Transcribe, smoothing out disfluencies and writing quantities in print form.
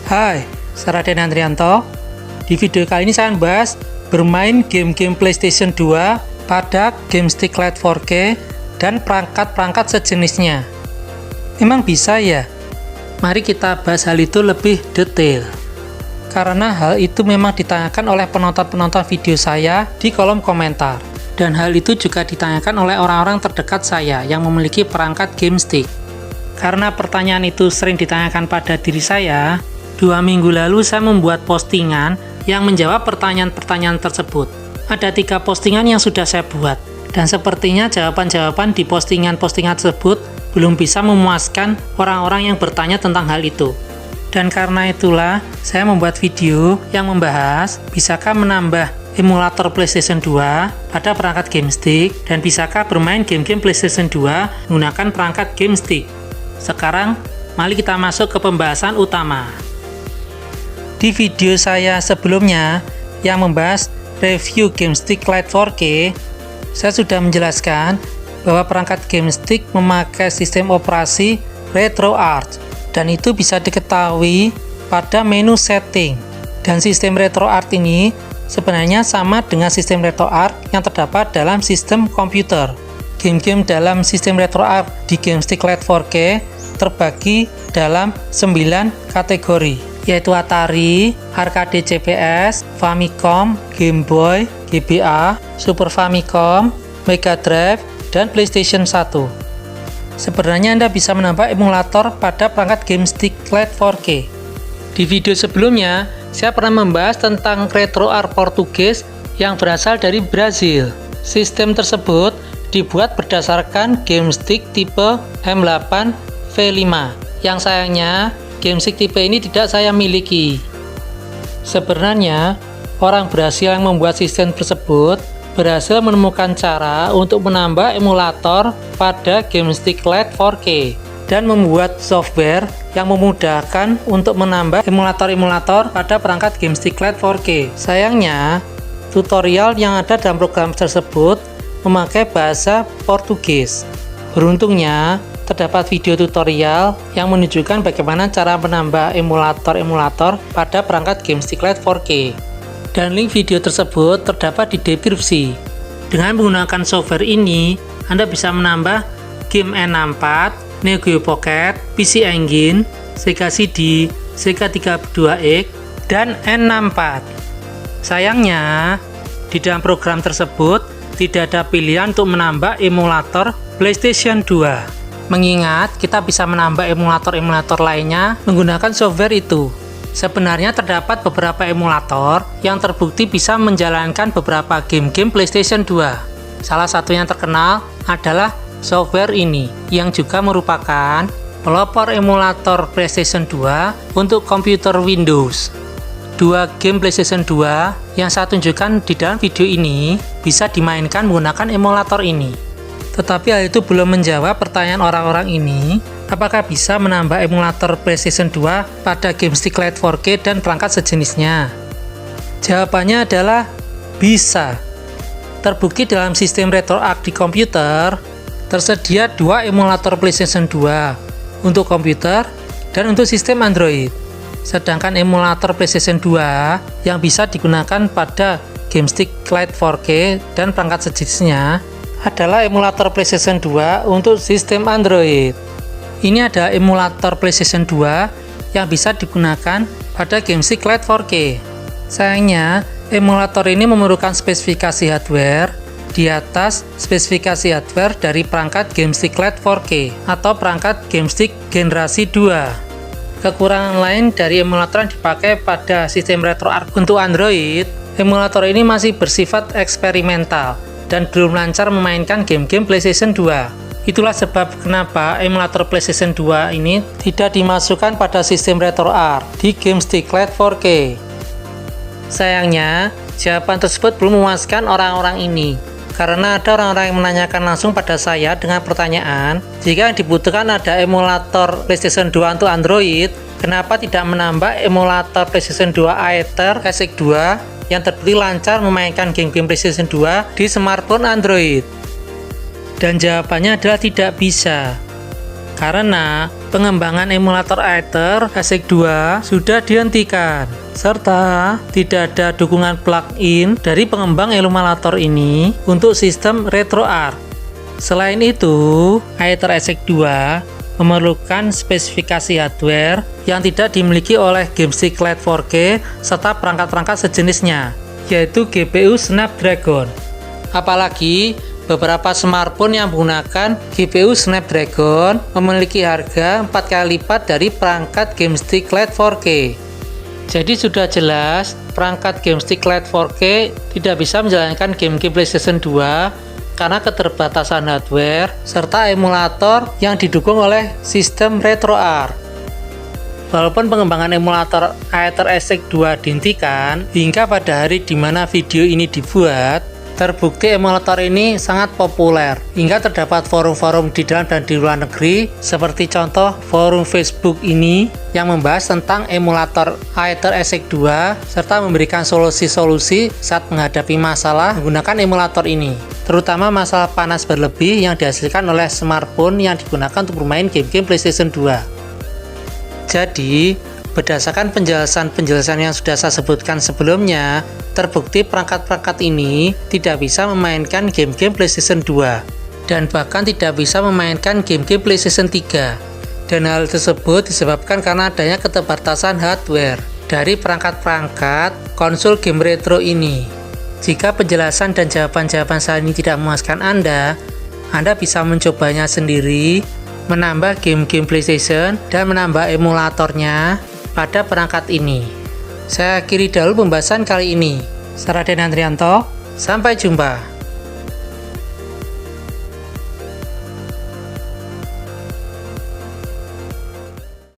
Hai, saya Raden Andrianto. Di video kali ini saya akan bahas bermain game-game PlayStation 2 pada game stick LED 4K dan perangkat-perangkat sejenisnya. Memang bisa ya? Mari kita bahas hal itu lebih detail. Karena hal itu memang ditanyakan oleh penonton-penonton video saya di kolom komentar. Dan hal itu juga ditanyakan oleh orang-orang terdekat saya yang memiliki perangkat game stick. Karena pertanyaan itu sering ditanyakan pada diri saya, 2 minggu lalu saya membuat postingan yang menjawab pertanyaan-pertanyaan tersebut. Ada 3 postingan yang sudah saya buat, dan sepertinya jawaban-jawaban di postingan-postingan tersebut belum bisa memuaskan orang-orang yang bertanya tentang hal itu. Dan karena itulah, saya membuat video yang membahas bisakah menambah emulator PlayStation 2 pada perangkat game stick, dan bisakah bermain game-game PlayStation 2 menggunakan perangkat game stick. Sekarang, mari kita masuk ke pembahasan utama. Di video saya sebelumnya yang membahas review game stick LED 4K, saya sudah menjelaskan bahwa perangkat game stick memakai sistem operasi RetroArch, dan itu bisa diketahui pada menu setting. Dan sistem RetroArch ini sebenarnya sama dengan sistem RetroArch yang terdapat dalam sistem komputer. Game-game dalam sistem RetroArch di game stick LED 4K terbagi dalam 9 kategori, yaitu Atari, Arcade CPS, Famicom, Game Boy, GBA, Super Famicom, Mega Drive, dan PlayStation 1. Sebenarnya Anda bisa menambah emulator pada perangkat game stick LED 4K. Di video sebelumnya, saya pernah membahas tentang RetroArch Portugis yang berasal dari Brazil. Sistem tersebut dibuat berdasarkan game stick tipe M8 V5, yang sayangnya game stick tipe ini tidak saya miliki. Sebenarnya, orang Brasil yang membuat sistem tersebut berhasil menemukan cara untuk menambah emulator pada game stick LED 4K dan membuat software yang memudahkan untuk menambah emulator-emulator pada perangkat game stick LED 4K. Sayangnya, tutorial yang ada dalam program tersebut memakai bahasa Portugis. Beruntungnya, terdapat video tutorial yang menunjukkan bagaimana cara menambah emulator-emulator pada perangkat game stick LED 4K. Dan link video tersebut terdapat di deskripsi. Dengan menggunakan software ini, Anda bisa menambah game N64, Neo Geo Pocket, PC Engine, Sega CD, Sega 32X, dan N64. Sayangnya, di dalam program tersebut tidak ada pilihan untuk menambah emulator PlayStation 2. Mengingat kita bisa menambah emulator-emulator lainnya menggunakan software itu. Sebenarnya terdapat beberapa emulator yang terbukti bisa menjalankan beberapa game-game PlayStation 2. Salah satu yang terkenal adalah software ini, yang juga merupakan pelopor emulator PlayStation 2 untuk komputer Windows. 2 game PlayStation 2 yang saya tunjukkan di dalam video ini bisa dimainkan menggunakan emulator ini. Tetapi hal itu belum menjawab pertanyaan orang-orang ini, apakah bisa menambah emulator PlayStation 2 pada game stick LED 4K dan perangkat sejenisnya? Jawabannya adalah bisa. Terbukti dalam sistem RetroArch di komputer, tersedia 2 emulator PlayStation 2 untuk komputer dan untuk sistem Android. Sedangkan emulator PlayStation 2 yang bisa digunakan pada game stick LED 4K dan perangkat sejenisnya adalah emulator PlayStation 2 untuk sistem Android. Ini ada emulator PlayStation 2 yang bisa digunakan pada game stick LED 4K. Sayangnya, emulator ini memerlukan spesifikasi hardware di atas spesifikasi hardware dari perangkat game stick LED 4K atau perangkat game stick generasi 2. Kekurangan lain dari emulator yang dipakai pada sistem RetroArch untuk Android, emulator ini masih bersifat eksperimental dan belum lancar memainkan game-game PlayStation 2. Itulah sebab kenapa emulator PlayStation 2 ini tidak dimasukkan pada sistem RetroArch di game stick LED 4K. Sayangnya, jawaban tersebut belum memuaskan orang-orang ini, karena ada orang-orang yang menanyakan langsung pada saya dengan pertanyaan, jika yang dibutuhkan ada emulator PlayStation 2 untuk Android, kenapa tidak menambah emulator PlayStation 2 Aether Classic 2 yang terbukti lancar memainkan game-game PlayStation 2 di smartphone Android? Dan jawabannya adalah tidak bisa. Karena pengembangan emulator Aether ESIC 2 sudah dihentikan, serta tidak ada dukungan plugin dari pengembang emulator ini untuk sistem RetroArch. Selain itu, Aether ESIC 2 memerlukan spesifikasi hardware yang tidak dimiliki oleh GameStick Lite 4K serta perangkat-perangkat sejenisnya, yaitu GPU Snapdragon. Apalagi beberapa smartphone yang menggunakan GPU Snapdragon memiliki harga 4 kali lipat dari perangkat GameStick Lite 4K. Jadi sudah jelas perangkat GameStick Lite 4K tidak bisa menjalankan game-game PlayStation 2 karena keterbatasan hardware serta emulator yang didukung oleh sistem RetroArch. Walaupun pengembangan emulator Aether ESIC 2 dihentikan, hingga pada hari di mana video ini dibuat, terbukti emulator ini sangat populer, hingga terdapat forum-forum di dalam dan di luar negeri, seperti contoh forum Facebook ini yang membahas tentang emulator Aether ESIC 2 serta memberikan solusi-solusi saat menghadapi masalah menggunakan emulator ini, terutama masalah panas berlebih yang dihasilkan oleh smartphone yang digunakan untuk bermain game-game PlayStation 2. Jadi, berdasarkan penjelasan-penjelasan yang sudah saya sebutkan sebelumnya, terbukti perangkat-perangkat ini tidak bisa memainkan game-game PlayStation 2 dan bahkan tidak bisa memainkan game-game PlayStation 3. Dan hal tersebut disebabkan karena adanya keterbatasan hardware dari perangkat-perangkat konsol game retro ini. Jika penjelasan dan jawaban-jawaban saya ini tidak memuaskan Anda bisa mencobanya sendiri, menambah game-game PlayStation dan menambah emulatornya pada perangkat ini. Saya akhiri dahulu pembahasan kali ini. Saya Raden Andrianto, sampai jumpa.